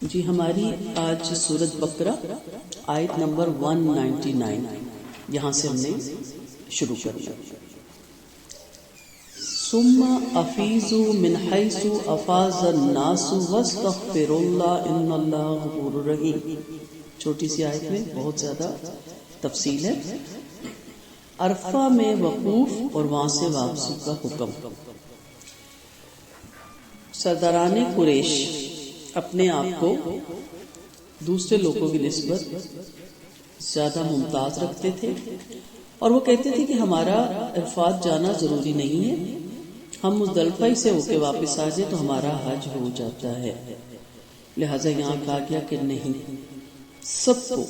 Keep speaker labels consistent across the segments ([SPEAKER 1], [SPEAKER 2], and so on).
[SPEAKER 1] جی ہماری آج سورۃ بقرہ آیت نمبر 199 یہاں سے ہم نے شروع کر لیا. ثم افیضوا من حیث افاض الناس واستغفروا اللہ ان اللہ غفور رحیم. چھوٹی سی آیت میں بہت زیادہ تفصیل ہے. عرفہ میں وقوف اور وہاں سے واپسی کا حکم. سرداران قریش اپنے آپ کو دوسرے لوگوں کی نسبت زیادہ ممتاز رکھتے تھے اور وہ کہتے تھے کہ ہمارا عرفات جانا ضروری نہیں ہے، ہم مزدلفہ ہی سے ہو کے واپس آ جائیں تو ہمارا حج ہو جاتا ہے. لہٰذا یہاں کہا گیا کہ نہیں، سب کو،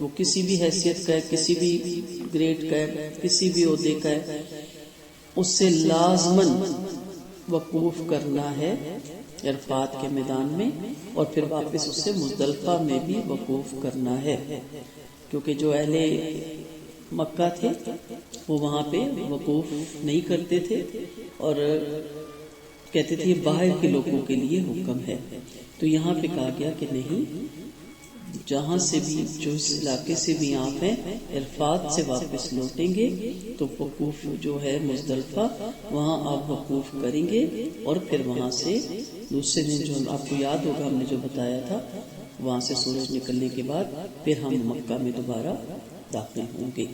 [SPEAKER 1] وہ کسی بھی حیثیت کا ہے، کسی بھی گریڈ کا ہے، کسی بھی عہدے کا ہے، اس سے لازماً وقوف کرنا ہے عرفات کے میدان میں اور پھر واپس اسے مزدلفہ میں بھی وقوف کرنا ہے. کیونکہ جو اہل مکہ تھے وہ وہاں پہ وقوف نہیں کرتے تھے اور کہتے تھے یہ باہر کے لوگوں کے لیے حکم ہے. تو یہاں پہ کہا گیا کہ نہیں، جہاں سے بھی، جو اس علاقے سے بھی آپ ہیں، عرفات سے واپس لوٹیں گے تو وقوف جو ہے مزدلفہ وہاں آپ وقوف کریں گے اور پھر وہاں سے دوسرے دن، جو آپ کو یاد ہوگا ہم نے جو بتایا تھا، وہاں سے سورج نکلنے کے بعد پھر ہم مکہ میں دوبارہ داخل ہوں گے.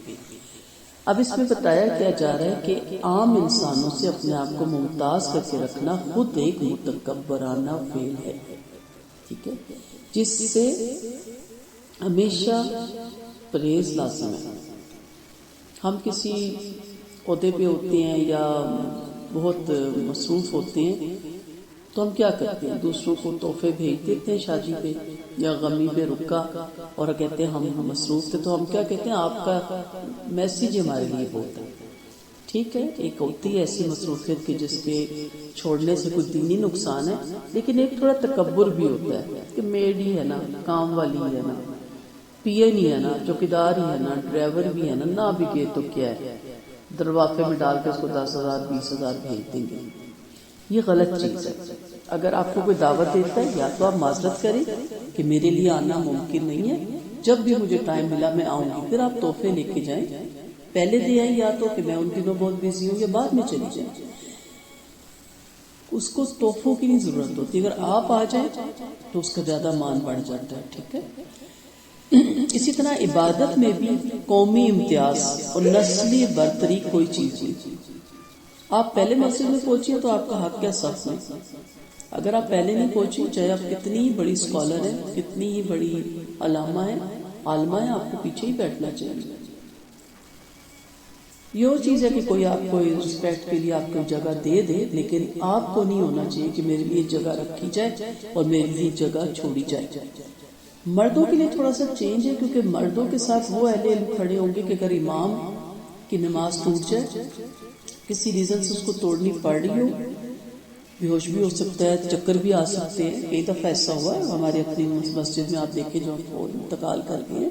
[SPEAKER 1] اب اس میں بتایا کیا جا رہا ہے کہ عام انسانوں سے اپنے آپ کو ممتاز کر کے رکھنا خود ایک متکبرانہ فعل ہے، ٹھیک ہے، جس سے ہمیشہ پرہیز لازم ہے. ہم کسی عہدے پہ ہوتے ہیں یا بہت مصروف ہوتے ہیں تو ہم کیا کرتے ہیں؟ دوسروں کو تحفے بھیج دیتے ہیں شادی پہ یا غمی پہ رکا اور کہتے ہیں ہم مصروف تھے، تو ہم کیا کہتے ہیں؟ آپ کا میسیج ہمارے لیے بہت ہے. ٹھیک ہے، ایک ہوتی ہے ایسی مصروفیت کی جس کے چھوڑنے سے کوئی دینی نقصان ہے، لیکن ایک تھوڑا تکبر بھی ہوتا ہے کہ میڈ ہی ہے نا، کام والی ہے نا، پی اے نہیں ہے نا، چوکیدار ہی ہے نا، ڈرائیور بھی ہے نا، نہ بھی گئے تو کیا ہے، دروافے میں ڈال کے اس کو 10,000 20,000 بھیج دیں گے. یہ غلط چیز ہے. اگر آپ کو کوئی دعوت دیتا ہے یا تو آپ معذرت کریں کہ میرے لیے آنا ممکن نہیں ہے، جب بھی مجھے ٹائم ملا میں آؤں گی، پھر آپ تحفے لے کے جائیں. پہلے دے آئیں یا تو کہ میں ان دنوں بہت بزی ہوں یا بعد میں چلی جائیں. اس کو تحفوں کی نہیں ضرورت ہوتی، اگر آپ آ جائیں تو اس کا زیادہ مان بڑھ جاتا ہے. ٹھیک ہے. اسی طرح عبادت میں بھی قومی امتیاز اور نسلی برتری کوئی چیز نہیں. آپ پہلے مسجد میں پہنچیے تو آپ کا حق کیا صف میں. اگر آپ پہلے نہیں پہنچی، چاہے آپ کتنی ہی بڑی اسکالر ہیں، کتنی ہی بڑی علامہ ہیں، عالمہ ہیں، آپ کو پیچھے ہی بیٹھنا چاہیے. یہ اور چیز ہے کہ کوئی آپ کو رسپیکٹ کے لیے آپ کو جگہ دے دے، لیکن آپ کو نہیں ہونا چاہیے کہ میرے لیے جگہ رکھی جائے اور میرے لیے جگہ چھوڑی جائے. مردوں کے لیے تھوڑا سا چینج ہے، کیونکہ مردوں کے ساتھ وہ اہل علم کھڑے ہوں گے کہ اگر امام کی نماز ٹوٹ جائے، کسی ریزن سے اس کو توڑنی پڑ رہی ہو، بے ہوش بھی ہو سکتا ہے، چکر بھی آ سکتے ہیں. کئی دفعہ ایسا ہوا ہے ہمارے اپنی مسجد میں، آپ دیکھیں جو انتقال کر گئے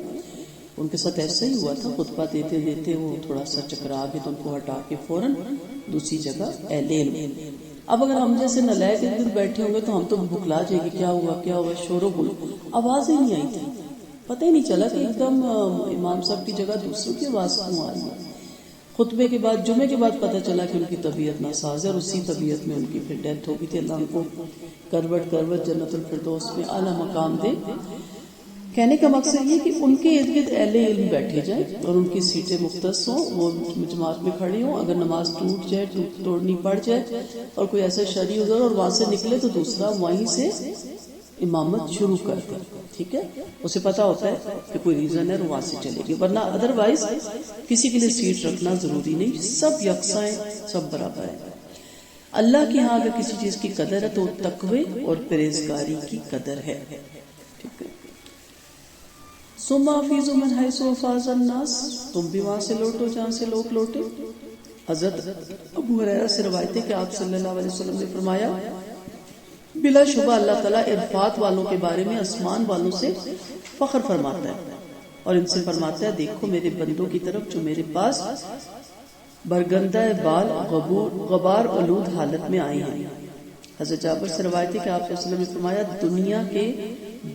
[SPEAKER 1] ان کے ساتھ ایسا ہی ہوا تھا. خطبہ دیتے دیتے وہ تھوڑا سا چکرا گئے تو ان کو ہٹا کے فوراً دوسری جگہ اہل علم. اب اگر ہم جیسے نالائق ادھر بیٹھے ہوں گے تو ہم تو بھکلا جائے گی، کیا ہوا کیا ہوا، شور و گل، آواز ہی نہیں آئی تھی، پتہ ہی نہیں چلا کہ ایک دم امام صاحب کی جگہ دوسروں کی آواز کیوں آ رہی ہے. خطبے کے بعد، جمعے کے بعد پتہ چلا کہ ان کی طبیعت ناساز ہے اور اسی طبیعت میں ان کی پھر ڈیتھ ہو گئی تھی. اللہ ان کو کروٹ جنت الفردوس میں اعلیٰ مقام دے. کہنے کا مقصد یہ کہ ان کے ارد گرد اہل علم بیٹھے جائیں اور ان کی سیٹیں مختص ہوں، وہ جماعت میں کھڑی ہوں. اگر نماز ٹوٹ جائے، توڑنی پڑ جائے اور کوئی ایسا شرعی عذر اور وہاں سے نکلے تو دوسرا وہیں سے امامت شروع کر دے. ٹھیک ہے، اسے پتا ہوتا ہے کہ کوئی ریزن ہے اور وہاں سے چلے گی، ورنہ ادروائز کسی کے لیے سیٹ رکھنا ضروری نہیں. سب یکساں ہیں، سب برابر ہیں. اللہ کے ہاں اگر کسی چیز کی قدر ہے تو تقوی اور پرہیزگاری کی قدر ہے. ٹھیک ہے. ثم افیضوا من حیث افاض الناس، تم بھی وہاں سے لوٹو جہاں سے لوگ لوٹے. حضرت ابو ہریرہ سے روایت ہے کہ آپ صلی اللہ علیہ وسلم نے فرمایا، بلا شبہ اللہ تعالیٰ عرفات والوں کے بارے میں آسمان والوں سے فخر فرماتا ہے اور ان سے فرماتا ہے، دیکھو میرے بندوں کی طرف جو میرے پاس برگندہ بال غبار آلود حالت میں آئے ہیں. حضرت جابر سے روایت ہے کہ آپ صلی اللہ علیہ وسلم نے فرمایا دنیا کے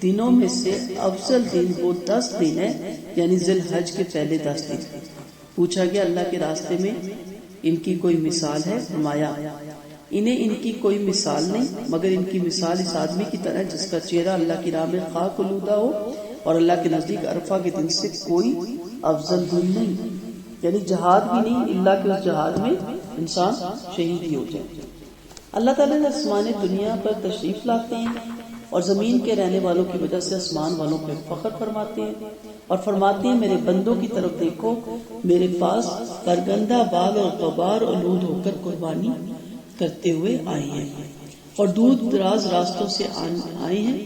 [SPEAKER 1] دنوں میں سے افضل دن وہ 10 دن ہے، یعنی ذی الحج کے پہلے 10 دن۔ پوچھا گیا اللہ کے راستے میں ان کی کوئی مثال ہے؟ فرمایا انہیں ان کی کوئی مثال نہیں، مگر ان کی مثال اس آدمی کی طرح جس کا چہرہ اللہ کی راہ میں خاک آلودہ ہو اور اللہ کے نزدیک عرفہ کے دن سے کوئی افضل دن نہیں، یعنی جہاد بھی نہیں، اللہ کے اس جہاد میں انسان شہید ہی ہو جائے۔ اللہ تعالیٰ نے آسمان دنیا پر تشریف لاتے ہیں اور زمین کے رہنے والوں کی وجہ سے آسمان والوں پہ فخر فرماتے ہیں اور فرماتے ہیں میرے بندوں کی طرف دیکھو، میرے پاس پرگندہ بال اور غبار آلود ہو کر قربانی کرتے ہوئے آئے ہیں اور دور دراز راستوں سے آئے ہیں،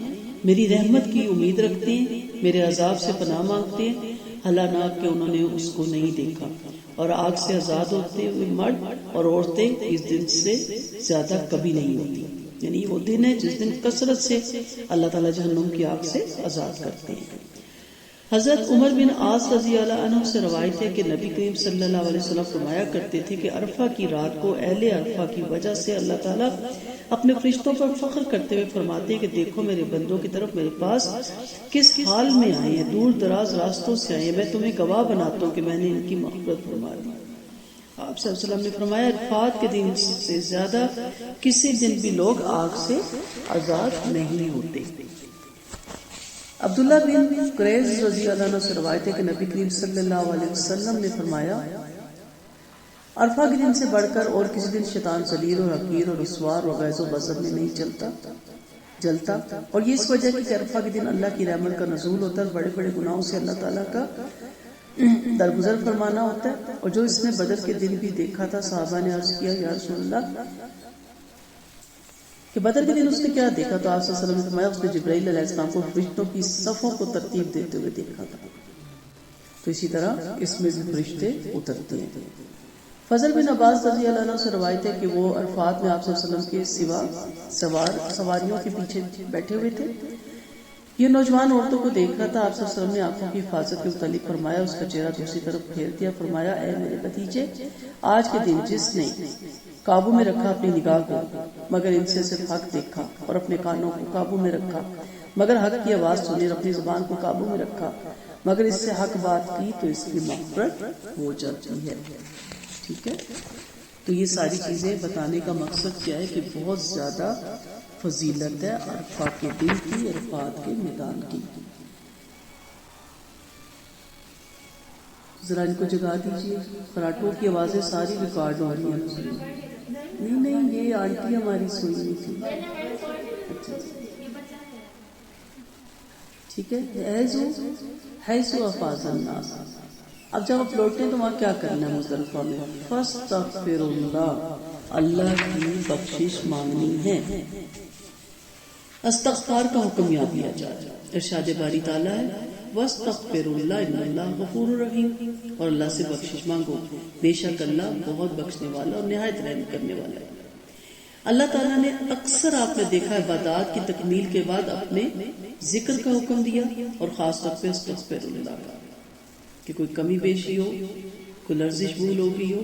[SPEAKER 1] میری رحمت کی امید رکھتے ہیں، میرے عذاب سے پناہ مانگتے ہیں، حالانکہ انہوں نے اس کو نہیں دیکھا، اور آگ سے آزاد ہوتے ہوئے مرد اور عورتیں اس دن سے زیادہ کبھی نہیں ہوتی، یعنی وہ دن ہے جس دن کثرت سے اللہ تعالیٰ جہنم کی آگ سے آزاد کرتے ہیں۔ حضرت عمر بن عاص رضی اللہ عنہ سے روایت ہے کہ نبی کریم صلی اللہ علیہ وسلم فرمایا کرتے تھے کہ عرفہ کی رات کو اہل عرفہ کی وجہ سے اللہ تعالیٰ اپنے فرشتوں پر فخر کرتے ہوئے فرماتے ہیں کہ دیکھو میرے بندوں کی طرف میرے پاس کس حال میں آئے ہیں، دور دراز راستوں سے آئے ہیں، میں تمہیں گواہ بناتا ہوں کہ میں نے ان کی مغفرت فرما دی۔ آپ صلی اللہ علیہ وسلم نے فرمایا عرفات کے دن سے زیادہ کسی دن بھی لوگ آگ سے آزاد نہیں ہوتے۔ عبداللہ بن قریظ رضی اللہ عنہ سے روایت ہے کہ نبی کریم صلی اللہ علیہ وسلم نے فرمایا عرفہ کے دن سے بڑھ کر اور کسی دن شیطان ذلیل اور حقیر اور رسوار اور غیظ و غضب میں نہیں جلتا، اور یہ اس وجہ کہ عرفہ کے دن اللہ کی رحمت کا نزول ہوتا ہے، بڑے بڑے گناہوں سے اللہ تعالیٰ کا درگزر فرمانا ہوتا ہے۔ اور جو اس نے بدر کے دن بھی دیکھا تھا، صحابہ نے عرض کیا یا رسول اللہ کہ بدر کے دن اس نے کیا دیکھا؟ تو آپ صلی اللہ علیہ وسلم نے فرمایا اس نے جبرائیل علیہ السلام کو فرشتوں کی صفوں کو ترتیب دیتے ہوئے دیکھا تھا۔ تو اسی طرح اس میں بھی فرشتے اترتے ہیں۔ فضل بن عباس رضی اللہ عنہ سے روایت ہے کہ وہ عرفات میں آپ صلی اللہ علیہ وسلم کے سوا سواریوں کے پیچھے بیٹھے ہوئے تھے، یہ نوجوان عورتوں کو دیکھ رہا تھا۔ آپ صلی اللہ علیہ وسلم نے آنکھوں کی حفاظت کے متعلق فرمایا، اس کا چہرہ دوسری طرف پھیر دیا، فرمایا اے میرے بھتیجے، آج کے دن جس نے قابو میں رکھا اپنی نگاہ کو مگر ان سے صرف حق دیکھا، اور اپنے کانوں کو قابو میں رکھا مگر حق کی آواز سنی، اور اپنی زبان کو قابو میں رکھا مگر اس سے حق بات کی، تو اس کی مغفرت ہو جاتی ہے۔ ٹھیک ہے، تو یہ ساری چیزیں بتانے کا مقصد کیا ہے کہ بہت زیادہ فضیلت ہے عرفہ کے دن کی، عرفات کے میدان کی۔ ذرا ان کو جگا دیجیے، خراٹوں کی آوازیں ساری ریکارڈ ہو رہی ہیں۔ نہیں یہ آنٹی ہماری سوئی نہیں تھی۔ اچھا ٹھیک ہے، حیثو افاض الناس۔ اب جب آپ لوٹیں تو وہاں کیا کرنا ہے؟ مزدلفہ میں فاستغفر اللہ، اللہ کی بخشش مانگنی ہے۔ استغفار کا حکم یاد دیا جائے، ارشاد باری تعالیٰ ہے واستغفر اللہ ان اللہ غفور رحیم، اور اللہ سے بخشش مانگو، بے شک اللہ بہت بخشنے والا اور نہایت رحم کرنے والا ہے۔ اللہ تعالیٰ نے اکثر آپ نے دیکھا عبادات کی تکمیل کے بعد اپنے ذکر کا حکم دیا، اور خاص طور پہ استغفر اللہ کا، کہ کوئی کمی بیشی ہو، کوئی لرزش بھول ہو گئی ہو،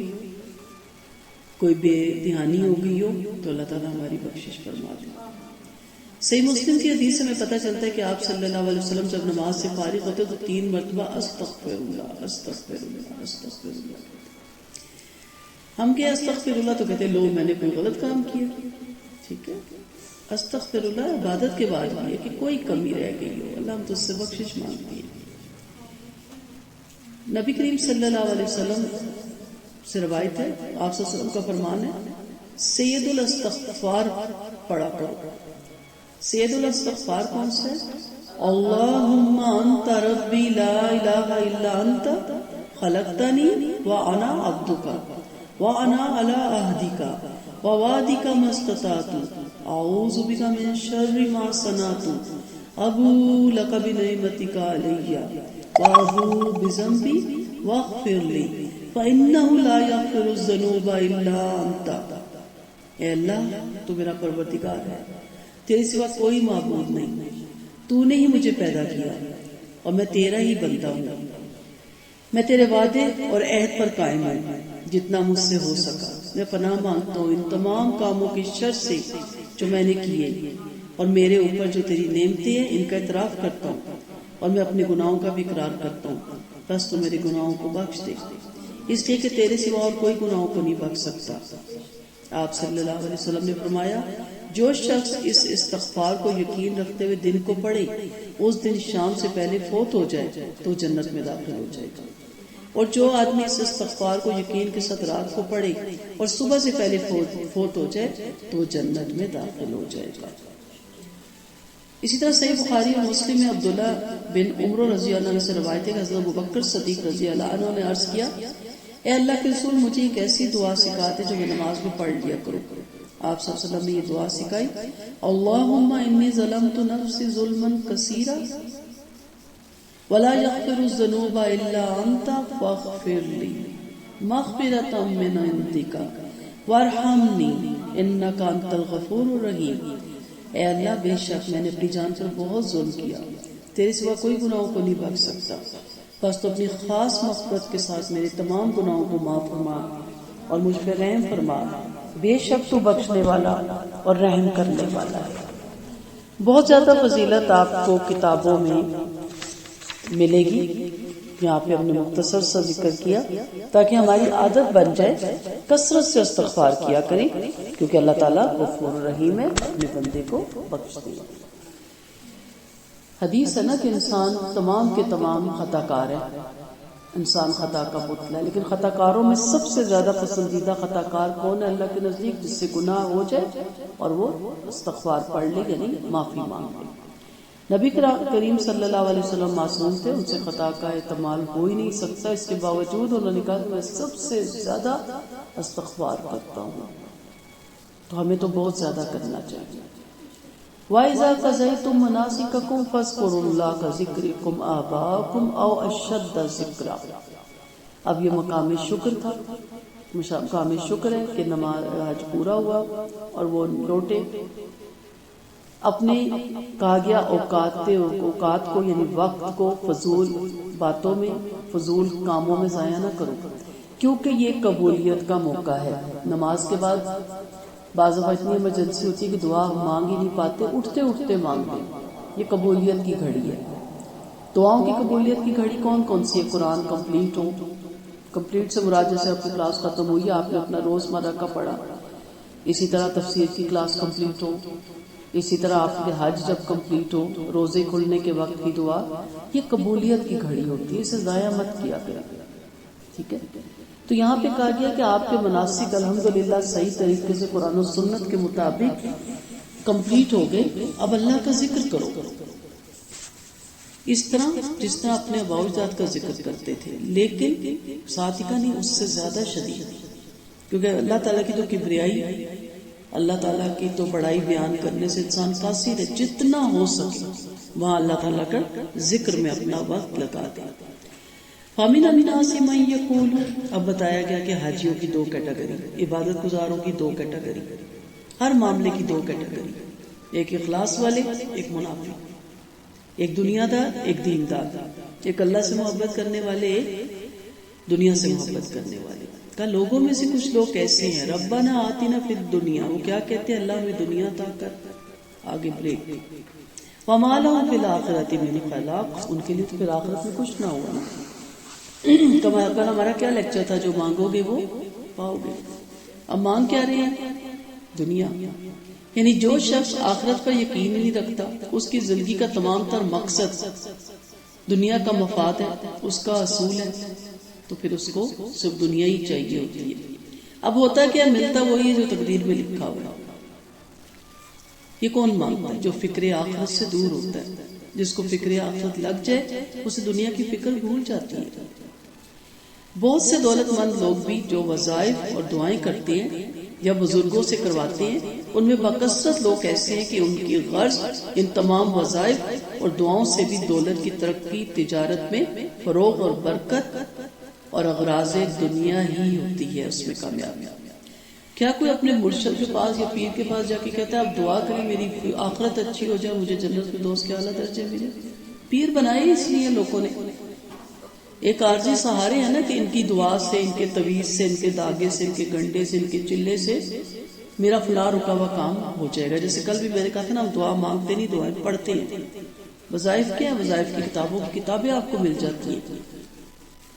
[SPEAKER 1] کوئی بے دھیانی ہو گئی ہو، تو اللہ تعالیٰ ہماری بخشش فرما دے۔ صحیح مسلم کی حدیث سے میں پتہ چلتا ہے کہ آپ صلی اللہ علیہ وسلم جب نماز سے فارغ ہوتے تو 3 مرتبہ استغفر اللہ استغفر اللہ استغفر اللہ۔ ہم کیا استغفر اللہ تو کہتے لو میں نے کوئی غلط کام کیا۔ ٹھیک ہے، استغفر اللہ عبادت کے بعد بھی ہے کہ کوئی کمی رہ گئی ہو، اللہ ہم تو اس سے بخشش مانگتے ہیں۔ نبی کریم صلی اللہ علیہ وسلم سے روایت ہے، آپ صلی اللہ علیہ وسلم کا فرمان ہے سید الاستغفار پڑھا کرو۔ سید الاستغفار کون سا ہے؟ اللہم انت ربی لا الہ الا انت خلقتنی وانا عبدک وانا علی عہدک ووعدک ما استطعت اعوذ بک من شر ما صنعت ابوء لک بنعمتک علی وابوء بذنبی واغفر لی فانہ لا یغفر الذنوب الا انت۔ اے اللہ تو میرا پروردگار ہے، تیرے سوا کوئی معبود نہیں، تو نے ہی مجھے پیدا کیا اور میں تیرا ہی بندہ ہوں، میں تیرے وعدے اور عہد پر قائم ہوں، جتنا مجھ سے ہو سکا میں پناہ مانگتا ہوں ان تمام کاموں کی شر سے جو میں نے کیے اور میرے اوپر جو تیری نعمتیں ہیں ان کا اعتراف کرتا ہوں اور میں اپنے گناہوں کا بھی اقرار کرتا ہوں، بس تو میرے گناہوں کو بخش دے، اس لیے کہ تیرے سوا اور کوئی گناہوں کو نہیں بخش سکتا۔ آپ صلی اللہ علیہ وسلم نے فرمایا، جو شخص اس استغفار کو یقین رکھتے ہوئے دن کو پڑھے، اس دن شام سے پہلے فوت ہو جائے تو جنت میں داخل ہو جائے گا، اور جو آدمی اس استغفار کو یقین کے ساتھ رات کو پڑھے اور صبح سے پہلے فوت ہو جائے تو جنت میں داخل ہو جائے گا۔ اسی طرح صحیح بخاری اور مسلم میں عبداللہ بن عمر رضی اللہ عنہ سے روایت ہے کہ حضرت ابوبکر صدیق رضی اللہ عنہ نے عرض کیا، اے اللہ کے رسول، مجھے ایک ایسی دعا سکھاتے جو میں نماز میں پڑھ لیا کروں۔ آپ صلی اللہ علیہ وسلم نے یہ دعا سکھائی، اللہم انی ظلمت نفسی ظلما کثیرا ولا یغفر الذنوب الا انت فاغفر لی مغفرۃ من عندک وارحمنی انک انت الغفور الرحیم۔ اے اللہ، بے شک میں نے اپنی جان پر بہت ظلم کیا، تیرے سوا کوئی گناہوں کو نہیں بخش سکتا، بس تو اپنی خاص مغفرت کے ساتھ میرے تمام گناہوں کو معاف فرما اور مجھ پہ رحم فرما، بے شک تو بخشنے والا اور رحم کرنے والا ہے۔ بہت زیادہ فضیلت آپ کو کتابوں میں ملے گی، یہاں پہ ہم نے مختصر سا ذکر کیا تاکہ ہماری عادت بن جائے کثرت سے استغفار کیا کریں، کیونکہ اللہ تعالیٰ غفور رحیم ہے، اپنے بندے کو بخش دے۔ حدیث ہے نا کہ انسان تمام کے تمام خطا کار ہے، انسان خطا کا پتلا ہے، لیکن خطا کاروں میں سب سے زیادہ پسندیدہ خطا کار کون ہے اللہ کے نزدیک؟ جس سے گناہ ہو جائے اور وہ استغفار پڑھ لے، یعنی معافی مانگ لے۔ نبی کریم صلی اللہ علیہ وسلم معصوم تھے، ان سے خطا کا احتمال ہو ہی نہیں سکتا، اس کے باوجود انہوں نے کہا کہ میں سب سے زیادہ استغفار کرتا ہوں، تو ہمیں تو بہت زیادہ کرنا چاہیے۔ وَإِذَا قَضَيْتُم مَنَاسِكَكُمْ فَاذْكُرُوا اللَّهَ كَذِكْرِكُمْ آبَاءَكُمْ أَوْ أَشَدَّ ذِكْرًا۔ اب یہ مقام شکر تھا، مقام شکر ہے کہ نماز حج پورا ہوا اور وہ لوٹے، اپنے کہا گیا اوقات کو یعنی وقت کو فضول باتوں میں، فضول کاموں میں ضائع نہ کرو، کیونکہ یہ قبولیت کا موقع ہے۔ نماز کے بعد بعض دفعہ اتنی ایمرجنسی ہوتی ہے کہ دعا مانگ ہی نہیں پاتے، اٹھتے اٹھتے مانگ لیں، یہ قبولیت کی گھڑی ہے۔ دعاؤں کی قبولیت کی گھڑی کون کون سی ہے؟ قرآن کمپلیٹ ہو، کمپلیٹ سے مراد جیسے آپ کی کلاس ختم ہوئی، آپ نے اپنا روزمرہ کا پڑھا، اسی طرح تفسیر کی کلاس کمپلیٹ ہو، اسی طرح آپ کے حج جب کمپلیٹ ہو، روزے کھلنے کے وقت کی دعا، یہ قبولیت کی گھڑی ہوتی ہے، اسے ضائع مت کیا کریں، ٹھیک ہے؟ تو یہاں پہ کہا گیا کہ آپ کے مناسک الحمدللہ صحیح طریقے سے قرآن و سنت کے مطابق کمپلیٹ ہو گئے، اب اللہ کا ذکر کرو، اس طرح جس طرح اپنے آباء و اجداد کا ذکر کرتے تھے، لیکن ساتھ ہی کا نہیں، اس سے زیادہ شدید، کیونکہ اللہ تعالیٰ کی تو کبریائی، اللہ تعالیٰ کی تو بڑائی بیان کرنے سے انسان قاصر ہے، جتنا ہو سکے وہاں اللہ تعالیٰ کا ذکر میں اپنا وقت لگا دے۔ فَمِنَ النَّاسِ مَن يَقُولُ، اب بتایا گیا کہ حاجیوں کی دو کیٹیگری، عبادت گزاروں کی دو کیٹیگری، ہر معاملے کی دو کیٹیگری، ایک اخلاص والے، ایک منافق، ایک دنیا دار، ایک دین دار، ایک اللہ سے محبت کرنے والے، ایک دنیا سے محبت کرنے والے۔ کہ لوگوں میں سے کچھ لوگ کیسے ہیں، ربنا آتنا فی الدنیا، وہ کیا کہتے ہیں؟ اللہ ہمیں دنیا عطا کر، آگے بریک، وما لہم فی الآخرۃ من خلاق، ان کے لیے تو پھر آخرت میں کچھ نہ ہوا نا۔ کل ہمارا کیا لیکچر تھا، جو مانگو گے وہ پاؤ گے، اب مانگ کیا رہے ہیں؟ دنیا، یعنی جو شخص آخرت پر یقین نہیں رکھتا، اس کی زندگی کا تمام تر مقصد دنیا کا مفاد ہے، اس کا اصول ہے، تو پھر اس کو صرف دنیا ہی چاہیے ہوتی ہے۔ اب ہوتا کیا، ملتا وہی ہے جو تقدیر میں لکھا ہوا ہے۔ یہ کون مانگتا ہے؟ جو فکر آخرت سے دور ہوتا ہے، جس کو فکر آخرت لگ جائے اسے دنیا کی فکر بھول جاتی ہے۔ بہت سے دولت مند لوگ بھی جو وظائف اور دعائیں کرتے ہیں یا بزرگوں سے کرواتے ہیں، ان میں بکثرت لوگ ایسے ہیں کہ ان کی غرض ان تمام وظائف اور دعاؤں سے بھی دولت کی ترقی، تجارت میں فروغ اور برکت اور اغراض دنیا ہی ہوتی ہے، اس میں کامیابی۔ کیا کوئی اپنے مرشد کے پاس یا پیر کے پاس جا کے کہتا ہے آپ دعا کریں میری آخرت اچھی ہو جائے، مجھے جنت میں دوست کے اعلیٰ درجے ملے؟ پیر بنائے اس لیے لوگوں نے، ایک عارضی سہارے ہیں نا کہ ان کی دعا سے، ان کے تویز سے، ان کے داغے سے، ان کے گنڈے سے، ان کے چلے سے میرا فلاں رکا ہوا کام ہو جائے گا. جیسے کل بھی میں نے کہا تھا نا، ہم دعا مانگتے نہیں، دعائیں پڑھتے ہیں. وظائف کیا ہے؟ وظائف کی کتابیں آپ کو مل جاتی ہیں.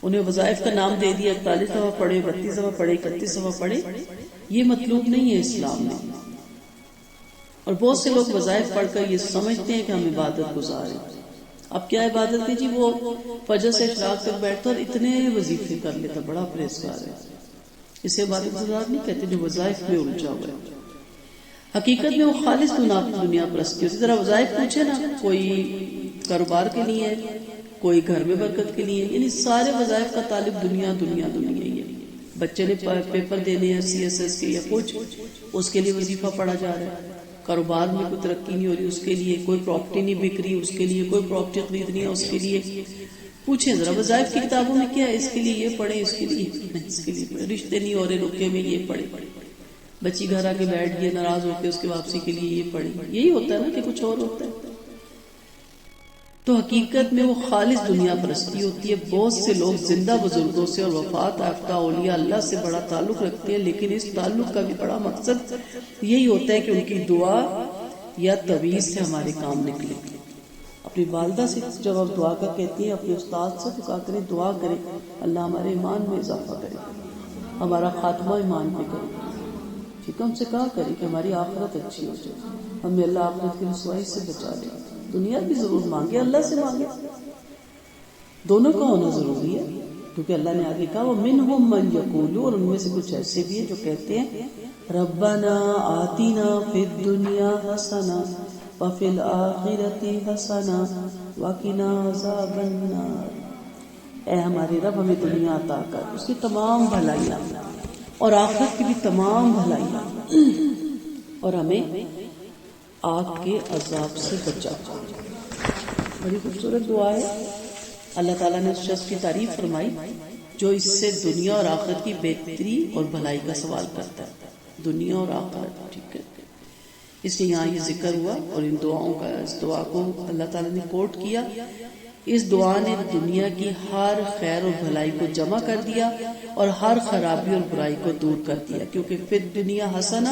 [SPEAKER 1] انہیں وظائف کا نام دے دیا، 41 دفعہ پڑھے، 32 دفعہ پڑھے، 31 دفعہ پڑھے. یہ مطلوب نہیں ہے اسلام میں. اور بہت سے لوگ وظائف پڑھ کر یہ سمجھتے ہیں کہ ہم عبادت گزار ہیں. اب کیا عبادت ہے جی؟ وہ فجر سے اشراق تک بیٹھتا اور اتنے وظیفے کر لیتا، بڑا پرہیزگار ہے. اسے عبادت گزار نہیں کہتے جو وظائف میں الجھا ہوا ہے. حقیقت میں وہ خالص دنیا پرستی ہوتی. ذرا وظائف پوچھے نا، کوئی کاروبار کے لیے ہے، کوئی گھر میں برکت کے لیے، یعنی سارے وظائف کا تعلق دنیا دنیا دنیا ہی ہے. بچے نے پیپر دینے ہیں CSS کے یا کچھ، اس کے لیے وظیفہ پڑھا جا رہا ہے. کاروبار میں کوئی ترقی نہیں ہو رہی، اس کے لیے. کوئی پراپرٹی نہیں بک رہی، اس کے لیے. کوئی پراپرٹی خریدنی ہے، اس کے لیے. پوچھیں ذرا وظائف کی کتابوں میں کیا ہے؟ اس کے لیے یہ پڑھیں، اس کے لیے نہیں، اس کے لیے رشتے نہیں ہو رہے رکے میں یہ پڑھیں. بچی گھر آ کے بیٹھ گئی ناراض ہو کے، اس کی واپسی کے لیے یہ پڑھیں. یہی ہوتا ہے نا کہ کچھ اور ہوتا ہے. تو حقیقت میں وہ خالص دنیا پرستی ہوتی ہے. بہت سے لوگ زندہ بزرگوں سے اور وفات یافتہ اولیاء اللہ سے بڑا تعلق رکھتے ہیں، لیکن اس تعلق کا بھی بڑا مقصد یہی ہوتا ہے کہ ان کی دعا یا تعویذ سے ہمارے کام نکلے. اپنی والدہ سے جب آپ دعا کا کہتے ہیں، اپنے استاد سے تو کہا کریں دعا کریں اللہ ہمارے ایمان میں اضافہ کرے، ہمارا خاتمہ ایمان پہ کرے. ٹھیک ہے، ان سے کہا کریں کہ ہماری آخرت اچھی ہو جائے، ہمیں اللہ آخرت کی رسوائی سے بچا لے. دنیا بھی ضرور مانگے، اللہ سے مانگے، دونوں کا ہونا ضروری ہے. کیونکہ اللہ نے آگے کہا وَمِنْهُمْ مَنْ يَقُولُ، اور ان میں سے کچھ ایسے بھی ہیں جو کہتے ہیں ربنا آتنا فی الدنیا حسنہ وفی الآخرۃ حسنہ وقنا عذاب النار. اے ہمارے رب ہمیں دنیا عطا کر، اس کی تمام بھلائیاں، اور آخرت کی بھی تمام بھلائیاں، اور ہمیں آگ کے عذاب سے بچا. بڑی خوبصورت دعا ہے. اللہ تعالیٰ نے اس شخص کی تعریف فرمائی جو اس سے دنیا اور آخرت کی بہتری اور بھلائی کا سوال کرتا ہے. دنیا اور آخرت، ٹھیک ہے. اس لیے یہاں یہ ذکر ہوا، اور ان دعاؤں کا، اس دعا کو اللہ تعالیٰ نے کوٹ کیا. اس دعا نے دنیا کی ہر خیر اور بھلائی کو جمع کر دیا اور ہر خرابی اور برائی کو دور کر دیا. کیونکہ پھر دنیا حسنہ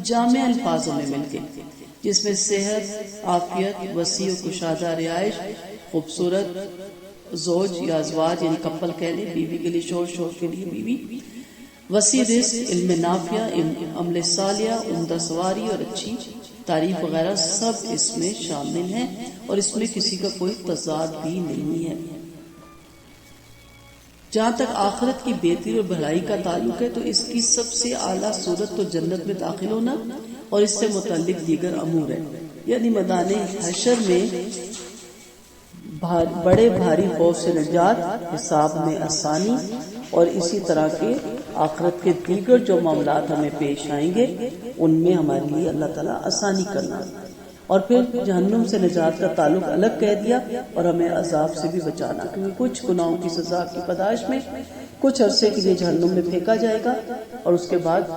[SPEAKER 1] جامع الفاظوں میں مل گئی، جس میں صحت، عافیت، وسیع و کشادہ رہائش، خوبصورت زوج یا ازواج یعنی کپل کہہ لیں، بیوی کے لیے شوہر، شوہر کے لیے بیوی، وسیع رزق، علم نافع، عمل صالح، عمدہ سواری اور اچھی تعریف وغیرہ سب اس میں شامل ہیں، اور اس میں کسی کا کوئی تضاد بھی نہیں ہے. جہاں تک آخرت کی بہتری اور بھلائی کا تعلق ہے تو اس کی سب سے اعلیٰ صورت تو جنت میں داخل ہونا اور اس سے متعلق دیگر امور ہے. یعنی میدان حشر میں بڑے بھاری خوف سے نجات، حساب میں آسانی، اور اسی طرح کے آخرت کے دیگر جو معاملات ہمیں پیش آئیں گے ان میں ہمارے لیے اللہ تعالیٰ آسانی کرنا. اور پھر جہنم سے نجات کا تعلق الگ کہہ دیا اور ہمیں عذاب سے بھی بچانا، کیونکہ کچھ گناہوں کی سزا کی پاداش میں کچھ عرصے کے لیے جہنم میں پھینکا جائے گا، اور اس کے بعد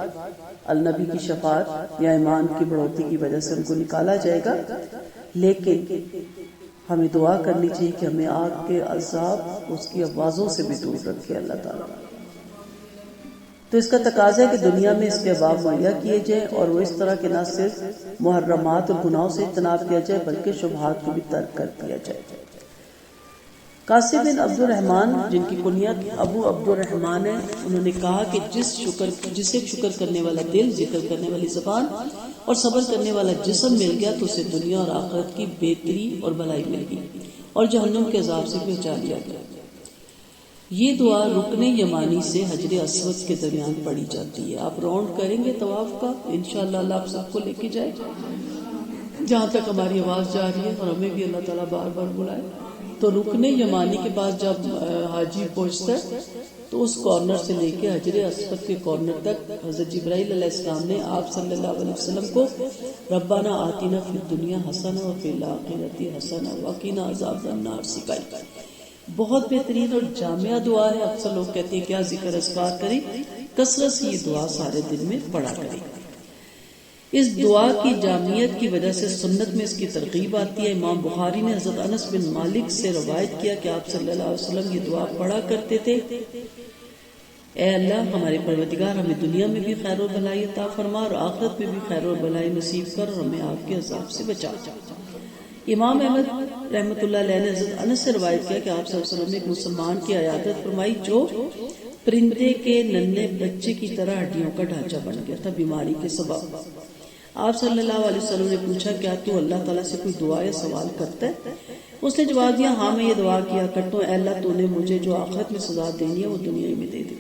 [SPEAKER 1] النبی کی شفاعت یا ایمان کی بڑھوتری کی وجہ سے ان کو نکالا جائے گا. لیکن ہمیں دعا کرنی چاہیے کہ ہمیں آگ کے عذاب اس کی آوازوں سے بھی دور رکھے اللہ تعالیٰ. تو اس کا تقاضا ہے کہ دنیا میں اس کے اسباب مہیا کیے جائیں، اور وہ اس طرح کے نہ صرف محرمات اور گناہوں سے اجتناب کیا جائے بلکہ شبہات کو بھی ترک کر دیا جائے. قاسم بن عبد الرحمن، جن کی کنیت ابو عبد الرحمن ہے، انہوں نے کہا کہ جسے شکر کرنے والا دل، ذکر کرنے والی زبان اور صبر کرنے والا جسم مل گیا تو اسے دنیا اور آخرت کی بہتری اور بھلائی مل گئی اور جہنم کے عذاب سے بھی بچا لیا گیا. یہ دعا رکن یمانی سے حجر اسود کے درمیان پڑھی جاتی ہے. آپ راؤنڈ کریں گے طواف کا، انشاءاللہ اللہ آپ سب کو لے کے جائے جہاں تک ہماری آواز جا رہی ہے، اور ہمیں بھی اللہ تعالیٰ بار بار بلائے. تو رکن یمانی کے پاس جب حاجی پہنچتا ہے تو اس کارنر سے لے کے حجر اسود کے کارنر تک حضرت جبرائیل علیہ السلام نے آپ صلی اللہ علیہ وسلم کو ربنا آتنا فی الدنیا حسنہ وفی الآخرۃ حسنہ وقنا عذاب النار سکھائی. بہت بہترین اور جامعہ دعا ہے. اکثر لوگ کہتے ہیں کیا ذکر اذکار کریں، کثرت سے یہ دعا سارے دن میں پڑھا کریں. اس دعا کی جامعیت کی وجہ سے سنت میں اس کی ترغیب آتی ہے. امام بخاری نے حضرت انس بن مالک سے روایت کیا کہ آپ صلی اللہ علیہ وسلم یہ دعا پڑھا کرتے تھے اے اللہ ہمارے پروردگار ہمیں دنیا میں بھی خیر و بھلائی عطا فرما اور آخرت میں بھی خیر و بھلائی نصیب کر اور ہمیں آگ کے عذاب سے بچا۔ امام احمد رحمۃ اللہ علیہ نے حضرت انس سے روایت کیا کہ آپ صلی اللہ علیہ وسلم نے ایک مسلمان کی عیادت فرمائی جو پرندے کے ننھے بچے کی طرح ہڈیوں کا ڈھانچہ بن گیا تھا بیماری کے سبب۔ آپ صلی اللہ علیہ وسلم نے پوچھا کیا تو اللہ تعالیٰ سے کوئی دعا یا سوال کرتا ہے؟ اس نے جواب دیا ہاں میں یہ دعا کیا کرتا ہوں، اے اللہ تو نے مجھے جو آخرت میں سزا دینی ہے وہ دنیا میں دے دے۔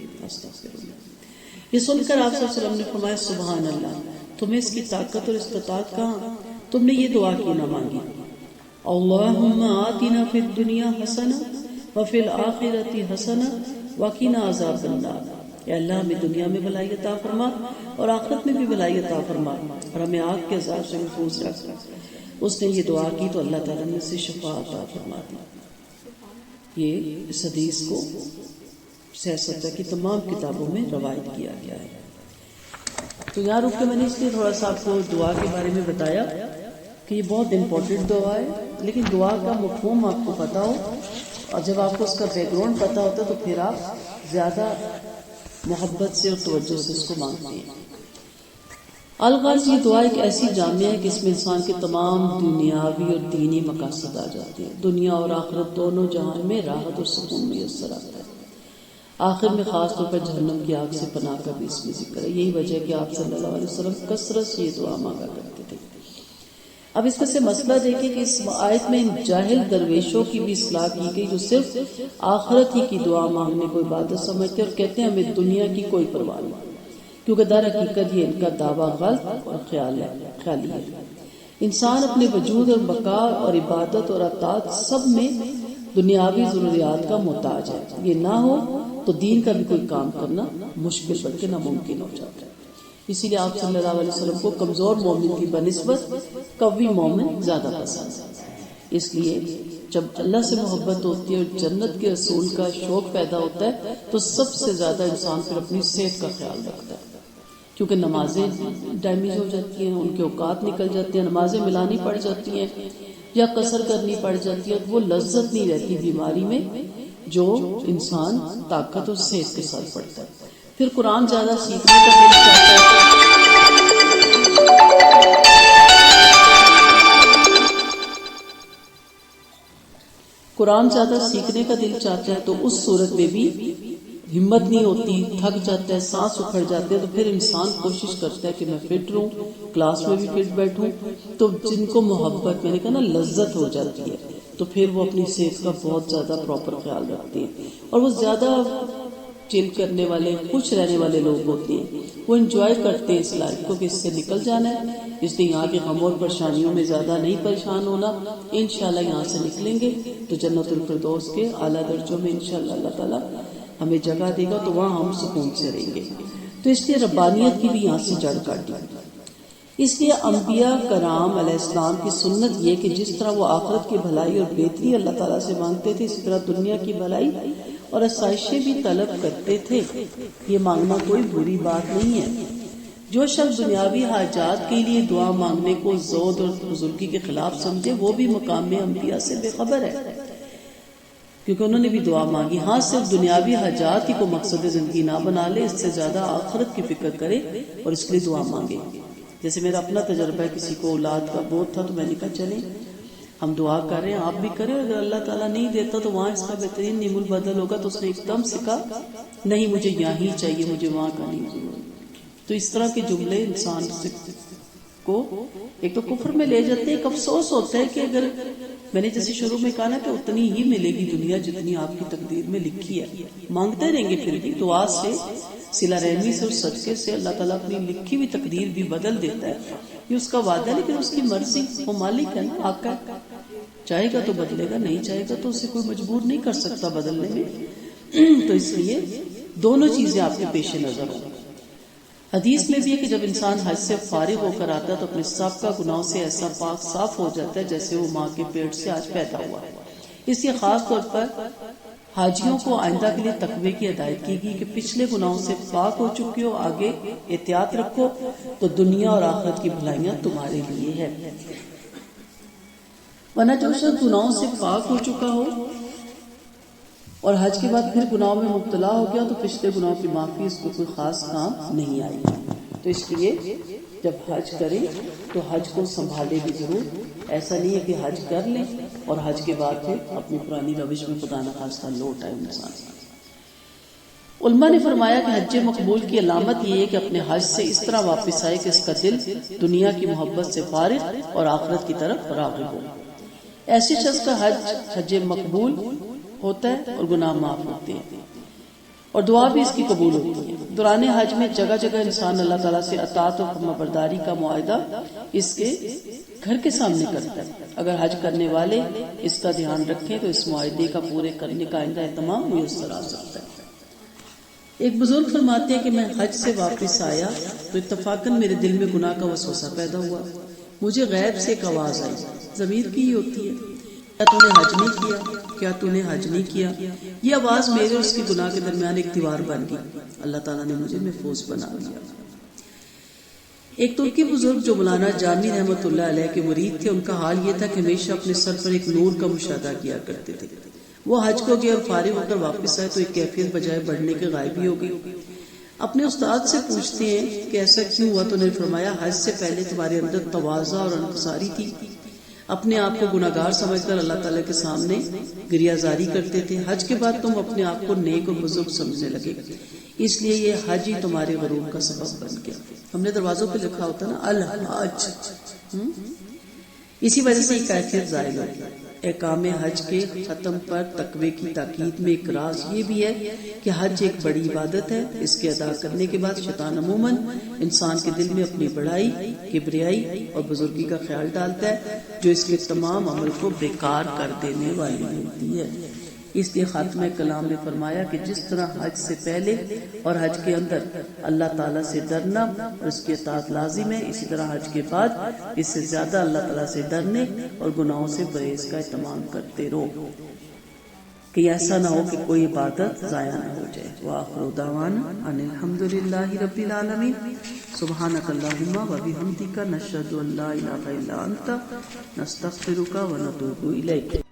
[SPEAKER 1] یہ سن کر آپ صلی اللہ علیہ وسلم نے فرمایا سبحان اللہ، تمہیں اس کی طاقت اور استطاعت کہاں؟ تم نے یہ دعا کیوں نہ مانگی؟ اللہم آتنا فی الدنیا حسنہ وفی الآخرۃ حسنہ وقنا عذاب النار۔ اے اللہ ہمیں دنیا میں بھلائی عطا فرما اور آخرت میں بھی بھلائی عطا فرما اور ہمیں آگ کے عذاب سے محفوظ رکھ۔ اس نے یہ دعا کی تو اللہ تعالیٰ نے اسے شفا عطا فرما دی۔ یہ اس حدیث کو سیاست کی تمام کتابوں میں روایت کیا گیا ہے۔ تو یہاں رک کے میں نے اس لیے تھوڑا سا آپ کو دعا کے بارے میں بتایا کہ یہ بہت امپورٹنٹ دعا ہے، لیکن دعا کا مفہوم آپ کو پتا ہو اور جب آپ کو اس کا بیک گراؤنڈ پتا ہوتا ہے تو پھر آپ زیادہ محبت سے اور توجہ سے اس کو مانگتے ہیں۔ الغرض یہ دعا ایک ایسی جامعہ ہے کہ اس میں انسان کے تمام دنیاوی اور دینی مقاصد آ جاتے ہیں۔ دنیا اور آخرت دونوں جہان میں راحت اور سکون میسر آتا ہے۔ آخر میں خاص طور پر جہنم کی آگ سے پناہ کا بھی اس میں ذکر ہے۔ یہی وجہ ہے کہ آپ صلی اللہ علیہ وسلم کثرت سے یہ دعا مانگا کرتے تھے۔ اب اس میں سے مسئلہ دیکھیں کہ اس آیت میں ان جاہل درویشوں کی بھی اصلاح کی گئی جو صرف آخرت ہی کی دعا مانگنے کو عبادت سمجھتے اور کہتے ہیں ہمیں دنیا کی کوئی پرواہ نہیں، کیونکہ در حقیقت یہ ان کا دعویٰ غلط اور خیالی ہے۔ انسان اپنے وجود اور بقا اور عبادت اور اطاعت سب میں دنیاوی ضروریات کا محتاج ہے۔ یہ نہ ہو تو دین کا بھی کوئی کام کرنا مشکل بلکہ ناممکن ہو جاتا ہے۔ اسی لیے آپ صلی اللہ علیہ وسلم کو کمزور مومن کی بنسبت قوی مومن زیادہ پسند ہے۔ اس لیے جب اللہ سے محبت ہوتی ہے اور جنت کے اصول کا شوق پیدا ہوتا ہے تو سب سے زیادہ انسان پھر اپنی صحت کا خیال رکھتا ہے، کیونکہ نمازیں ڈیمیج ہو جاتی ہیں، ان کے اوقات نکل جاتے ہیں، نمازیں ملانی پڑ جاتی ہیں یا قصر کرنی پڑ جاتی ہے، وہ لذت نہیں رہتی بیماری میں جو انسان طاقت اور صحت کے ساتھ پڑتا ہے۔ پھر قرآن زیادہ سیکھنے کا دل چاہتا ہے، قرآن زیادہ سیکھنے کا دل چاہتا ہے تو اس صورت میں بھی ہمت نہیں ہوتی، تھک جاتا ہے، سانس اکھڑ جاتے ہیں، تو پھر انسان کوشش کرتا ہے کہ میں فٹ رہوں، کلاس میں بھی فٹ بیٹھوں۔ تو جن کو محبت میں نے کہا نا لذت ہو جاتی ہے تو پھر وہ اپنی صحت کا بہت زیادہ پراپر خیال رکھتے ہیں اور وہ زیادہ چل کرنے والے خوش رہنے والے لوگ ہوتے ہیں، وہ انجوائے کرتے ہیں اس لائف کو کہ اس سے نکل جانا ہے، اس لیے یہاں کے غم اور پریشانیوں میں زیادہ نہیں پریشان ہونا، انشاءاللہ یہاں سے نکلیں گے تو جنت الفردوس کے اعلیٰ درجوں میں انشاءاللہ اللہ تعالیٰ ہمیں جگہ دے گا تو وہاں ہم سکون سے رہیں گے۔ تو اس لیے ربانیت کی بھی یہاں سے جڑ کاٹی۔ اس لیے انبیاء کرام علیہ السلام کی سنت یہ کہ جس طرح وہ آخرت کی بھلائی اور بہتری اللہ تعالیٰ سے مانگتے تھے اسی طرح دنیا کی بھلائی اور آسائشیں بھی طلب کرتے تھے۔ یہ مانگنا کوئی بری بات نہیں ہے۔ جو شخص دنیاوی حاجات کے لیے دعا مانگنے کو زہد اور بزرگی کے خلاف سمجھے وہ بھی مقام انبیاء سے بے خبر ہے، کیونکہ انہوں نے بھی دعا مانگی۔ ہاں صرف دنیاوی حاجات ہی کو مقصد زندگی نہ بنا لے، اس سے زیادہ آخرت کی فکر کرے اور اس کے لیے دعا مانگے۔ جیسے میرا اپنا تجربہ ہے، کسی کو اولاد کا بہت تھا تو میں نے کہا چلیں ہم دعا کر رہے ہیں، آپ بھی کریں، اور اگر اللہ تعالیٰ نہیں دیتا تو وہاں اس کا بہترین نعم البدل ہوگا۔ تو اس نے ایک دم سے کہا نہیں مجھے یہاں ہی چاہیے، مجھے وہاں کا نہیں ضرورت۔ تو اس طرح کے جملے انسان کو ایک تو کفر میں لے جاتے ہیں۔ ایک افسوس ہوتا ہے کہ اگر میں نے جیسے شروع میں کہا نا کہ اتنی ہی ملے گی دنیا جتنی آپ کی تقدیر میں لکھی ہے، مانگتے رہیں گے پھر بھی دعا سے، صلہ رحمی سے اور صدقے سے اللہ تعالیٰ اپنی لکھی ہوئی تقدیر بھی بدل دیتا ہے۔ یہ اس کا وعدہ ہے، لیکن اس کی مرضی، وہ مالک ہے نا، آقا ہے، چاہے گا تو بدلے گا، نہیں چاہے گا تو اسے کوئی مجبور نہیں کر سکتا بدلنے میں۔ تو اس لیے دونوں چیزیں آپ کے پیش نظر ہوں۔ حدیث میں بھی ہے کہ جب انسان حج سے فارغ ہو کر آتا ہے تو اپنے سابقہ گناہوں سے ایسا پاک صاف ہو جاتا ہے جیسے وہ ماں کے پیٹ سے آج پیدا ہوا ہے۔ اس لیے خاص طور پر حاجیوں کو آئندہ کے لیے تقوی کی ہدایت کی گئی کہ پچھلے گناہوں سے پاک ہو چکے ہو، آگے احتیاط رکھو تو دنیا اور آخرت کی بھلائیاں تمہارے لیے ہے۔ ورنہ جو شخص گناہوں سے پاک ہو چکا ہو اور حج کے بعد پھر گناہوں میں مبتلا ہو گیا تو پچھلے گناہوں کی معافی اس کو کوئی خاص کام نہیں آئے گی. تو اس لیے جب حج کریں تو حج کو سنبھالے بھی ضرور. ایسا نہیں ہے کہ حج کر لیں اور حج کے بعد پھر اپنی پرانی روش میں خدا نخواستہ لوٹ آئے انسان. علماء نے فرمایا کہ حج مقبول کی علامت یہ ہے کہ اپنے حج سے اس طرح واپس آئے کہ اس کا دل دنیا کی محبت سے فارغ اور آخرت کی طرف راغب ہو. ایسے شخص کا حج مقبول ہوتا ہے اور گناہ معاف ہوتے ہیں اور دعا بھی اس کی قبول ہوتی ہے. دوران حج میں جگہ جگہ انسان اللہ تعالیٰ سے اطاعت اور فرما برداری کا معاہدہ اس کے گھر کے سامنے کرتا ہے. اگر حج کرنے والے اس کا دھیان رکھیں تو اس معاہدے کا پورے کرنے کا آئندہ اہتمام میسر آ سکتا ہے. ایک بزرگ فرماتے ہیں کہ میں حج سے واپس آیا تو اتفاقاً میرے دل میں گناہ کا وسوسہ پیدا ہوا. مجھے غیب سے ایک آواز آئی، ضمیر کی ہی ہوتی ہے، کیا تو نے حج نہیں کیا، کیا تو نے حج نہیں کیا. یہ آواز میرے اور اس کے گناہ کے درمیان ایک دیوار بن گئی. اللہ تعالیٰ نے مجھے محفوظ بنا دیا. ایک ترکی بزرگ جو مولانا جامی رحمۃ اللہ علیہ کے مرید تھے، ان کا حال یہ تھا کہ ہمیشہ اپنے سر پر ایک نور کا مشاہدہ کیا کرتے تھے. وہ حج کو گئے اور فارغ ہو کر واپس آئے تو ایک کیفیت بجائے بڑھنے کے غائب ہی ہو گئی. اپنے استاد سے پوچھتے ہیں کہ ایسا کیوں ہوا تو انہوں نے فرمایا حج سے پہلے تمہارے اندر تواضع اور انکساری تھی. اپنے آپ کو گناہگار سمجھ کر اللہ تعالیٰ کے سامنے گریہ زاری کرتے تھے. حج کے بعد تم اپنے آپ کو نیک اور بزرگ سمجھنے لگے، اس لیے یہ حج ہی تمہارے غرور کا سبب بن گیا. ہم نے دروازوں پہ لکھا ہوتا نا الحج، اسی وجہ سے یہ کیفیت ظاہر ہوتی ہے. احکام حج کے ختم پر تقوی کی تاکید میں ایک راز یہ بھی ہے کہ حج ایک بڑی عبادت ہے. اس کے ادا کرنے کے بعد شیطان عموماً انسان کے دل میں اپنی بڑائی، کبریائی اور بزرگی کا خیال ڈالتا ہے جو اس کے تمام عمل کو بیکار کر دینے والی ہوتی ہے. اس لیے خاتمہ کلام نے فرمایا کہ جس طرح حج سے پہلے اور حج کے اندر اللہ تعالیٰ سے ڈرنا اور اس کی اطاعت لازم ہے، اسی طرح حج کے بعد اس سے زیادہ اللہ تعالیٰ سے ڈرنے اور گناہوں سے پرہیز کا اہتمام کرتے رہو کہ ایسا نہ ہو کہ کوئی عبادت ضائع نہ ہو جائے. وآخر دعوانا ان الحمد للہ رب العالمین. سبحانک اللہم و بحمدک، نشہد ان لا الہ الا انت، نستغفرک و نتوب الیک.